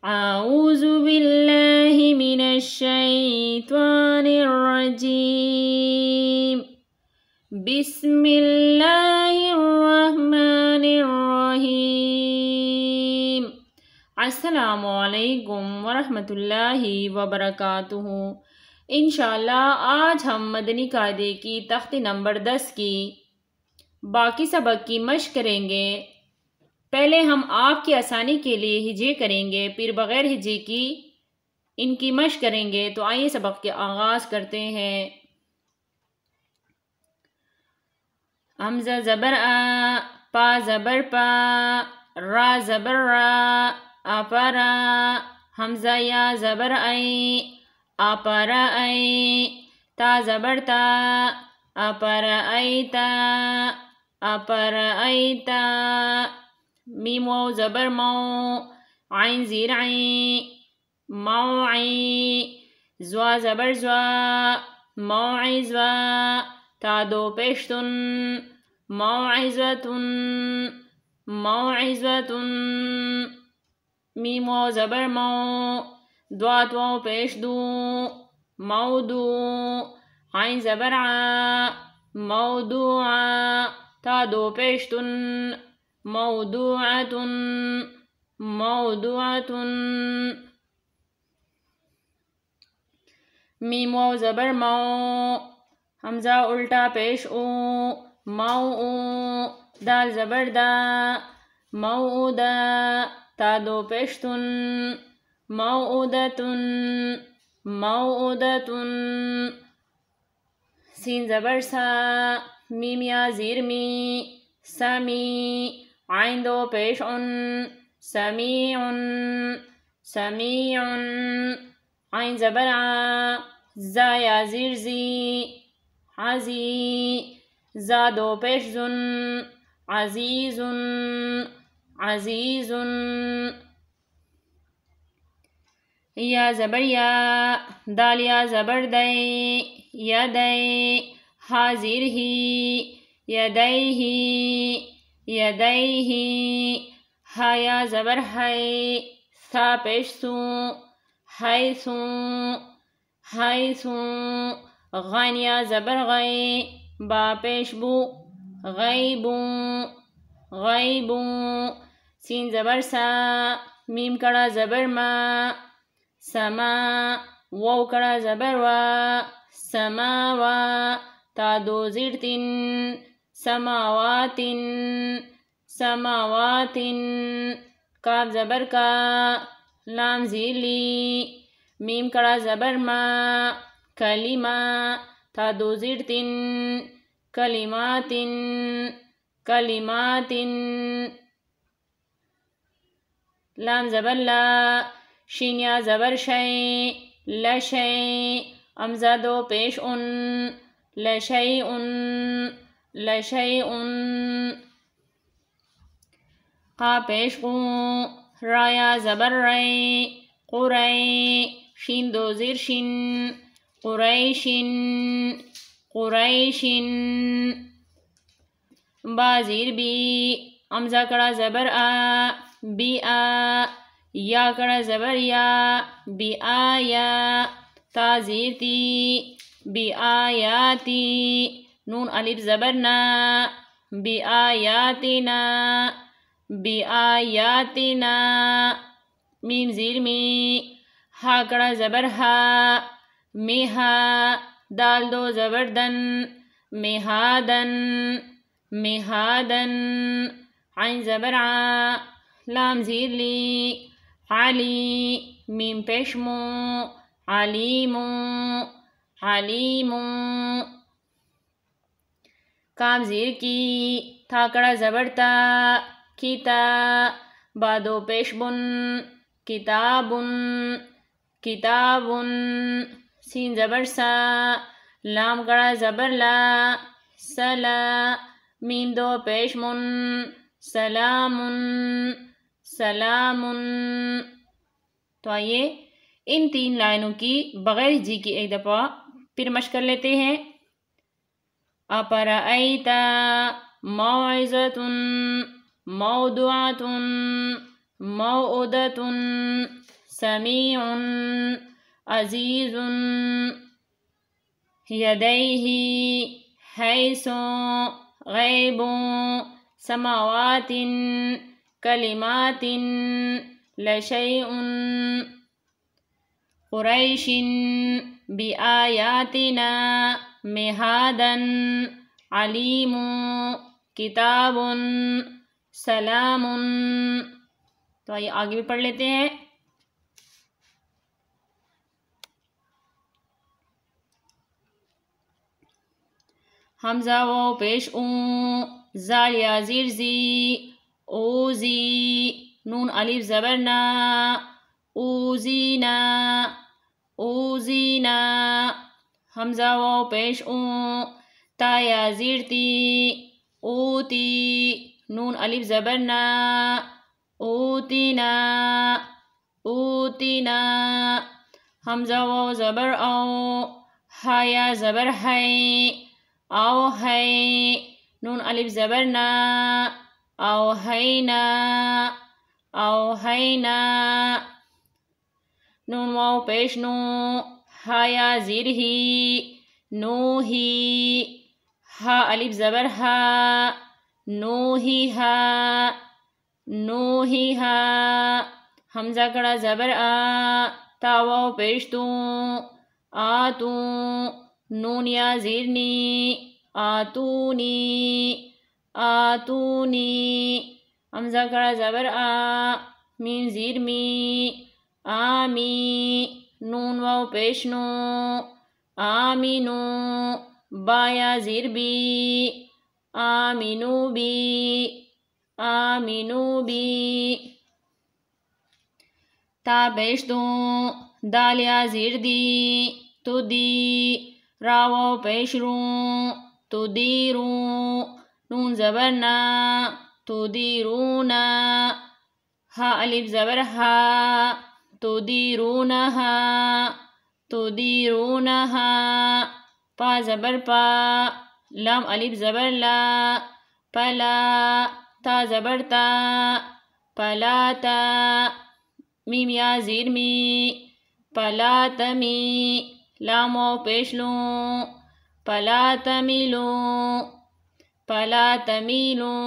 اعوذ باللہ من الشیطان الرجیم بسم اللہ الرحمن الرحیم۔ السلام علیکم ورحمۃ اللہ وبرکاتہ۔ انشاءاللہ آج ہم مدنی قاعدے کی تخت نمبر 10 کی باقی سبق کی مشق کریں گے۔ پہلے ہم آپ کی آسانی کے لیے ہجے کریں گے، پھر بغیر ہجے کی ان کی مشق کریں گے۔ تو آئیے سبق کے آغاز کرتے ہیں۔ حمزہ زبر آ، پا زبر پا، را زبر را، اپرا، حمزہ یا زبر اے، اپرا اے، تا زبر تا، اپرا ایتا، اپرا ایتا، میم واو زبر مو، عین زیر عین، موعی، زوا زبر زوا، موعزوا، تا دو پیشتن، موعزتن، موعزتن، میم واو زبر مو، دوات واو پیش دو، مودو، عین زبر ع، موضوعا، تا دو پیشتن، موضوعتن، موضوعتن، میم واو زبر مو، حمزہ الٹا پیش او، موعو، دال زبر دا، موعودا، تا دو پیشتن، موعودتن، موعودتن، سین زبر سا، میم یا زیر می، سمی، عین دو پیش ان، سمیعن، سمیعن، عین زبر ع، زا یا زیر زی، عزی، زا دو پیش زن، عزیزن، عزیزن، یا زبر یا، دال یا زبر دے، یدے، ہا زیر ہی، یدیہ، یدیہ، ہا یا زبر ہے، سا پیش سو، حیثو، حیثو، غین یا زبر غی، با پیش بو، غیبو، غیبو، سین زبر سا، میم کڑا زبر ما، سما، واو کڑا زبر وا، سماوا، تا دو زیر تن، سماواتن، سماواتن، کاف زبر کا، لام زیر لی، میم کڑا زبر ما، کلمہ، تا دو زیر تن، کلماتن، کلماتن، لام زبر لا، شین یا زبر شے، لشے، حمزہ دو پیش ان، لشیئن، لشیئن، قا پیش قو، را یا زبر رے، قرے، شین دو زیر شن، قریشن، قریشن، با زیر بی، حمزہ کڑا زبر آ، بی آ، یا کڑا زبر یا، بی آیا، تا زیر تی، بی آیاتی، نون الف زبر نا، بی آیاتنا، بی آیاتنا، میم زیر می، ہا کڑا زبر ہا، میہا، دال دو زبر دن، میہادن، میہادن، عین زبر ع، لام زیر لی، علی، میم پیش مو، علیمو، علیمو، کاف زیر کی، تا کڑا زبر تا، کتا، با دو پیش بن، کتابن، کتابن، سین زبر سا، لام کڑا زبر لا، سلا، میم دو پیش من، سلامن، سلامن۔ تو آئیے ان 3 لائنوں کی بغیر ہجے کی ایک دفعہ پھر مشق کر لیتے ہیں۔ اپرأیتا، موعظۃ، موضوعۃ، موعودۃ، سمیع عزیز یدیہ حیث غیب سماوات کلمات لشیء قریش بآیاتنا مہادا علیم کتاب سلام. تو آئیے آگے بھی پڑھ لیتے ہیں. حمزہ واو پیش اون، زال یا زیر زی، اوزی، نون الف زبر نا، اوزینا، اوزینا. حمزہ واو پیش اون، تا یا زیر تی، اوتی، نون الف زبر نا، اوتینا، اوتینا. حمزہ واو زبر او، ہا یا زبر ہے، او ہے، نون الف زبر نا، او ہینا، او ہینا. نون واو پیش نو، ہا یا زیر ہی، نو ہی، ہا الف زبر ہا، نو ہی ہا، نو ہی ہا. حمزہ کڑا زبر آ، تا واو پیش تو، آتو، نون یا زیر نی، آتونی، آتونی. حمزہ کڑا زبر آ، میم زیر می، آمی، نون واو پیش نو، آمینو، با یا زیر بی، آمینو بی، آمینو بی. تا پیش دو، دال یا زیر دی، تو دی، را واو پیش رو، تو دیرو، نون زبر نا، تو دیرونا، ہا الف زبر ہا، تو دیرونہا، تو دیرونہا. پا زبر پا، لام الف زبر لا، پلا، تا زبر تا، پلاتا، میم یا زیر می، پلاتمی، لام واو پیش لو، پلاتمیلو، پلاتمیلو.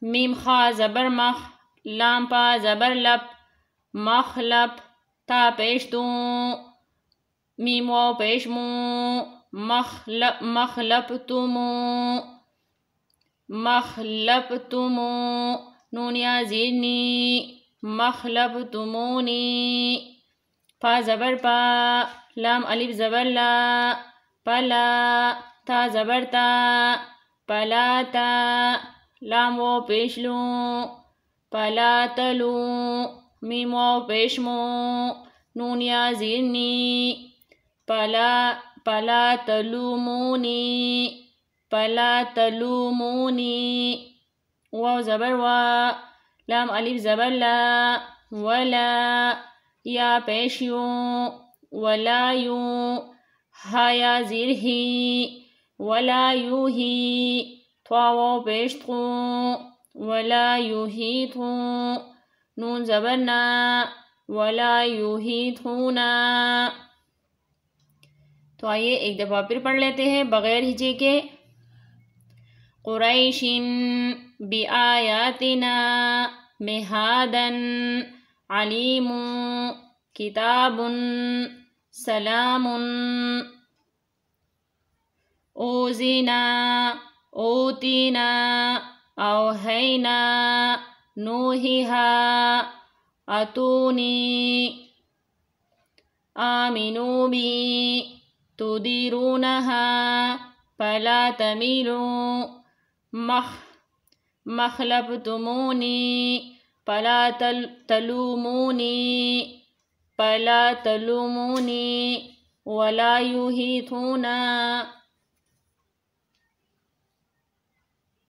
میم خا زبر مخ، لام پا زبر لپ، مخلپ، تا پیش تو، میم واو پیش مو، مخلپتمو، مخلپتمو، نون یا زیر نی، مخلپتمونی. پا زبر پا، لام الف زبر لا، پلا، تا زبر تا، پلاتا، لام واو پیش لو، پلاتلو، میم واو پیش مو، نون یا زیر نی، پلاتلومونی، پلاتلومونی. واو زبر وا، لام الف زبر لا، ولا، یا پیش یو، ولا یو، ہا یا زیر ہی، ولا یو ہی، توا واو پیش تھو، ولا یو ہی تھو، نون زبر نا، ولا یو ہی تھونا. تو آئیے ایک دفعہ پھر پڑھ لیتے ہیں بغیر ہجے کے. قریش بآیاتنا مہادا علیم کتاب سلام. اوزینا، اوتینا، اوہینا، نوہیہا، اتونی، آمینو بی، تدیرونہا، فلا تمیلو، مخلبتمونی، فلا تلومونی، فلا تلومونی، ولا یحیطون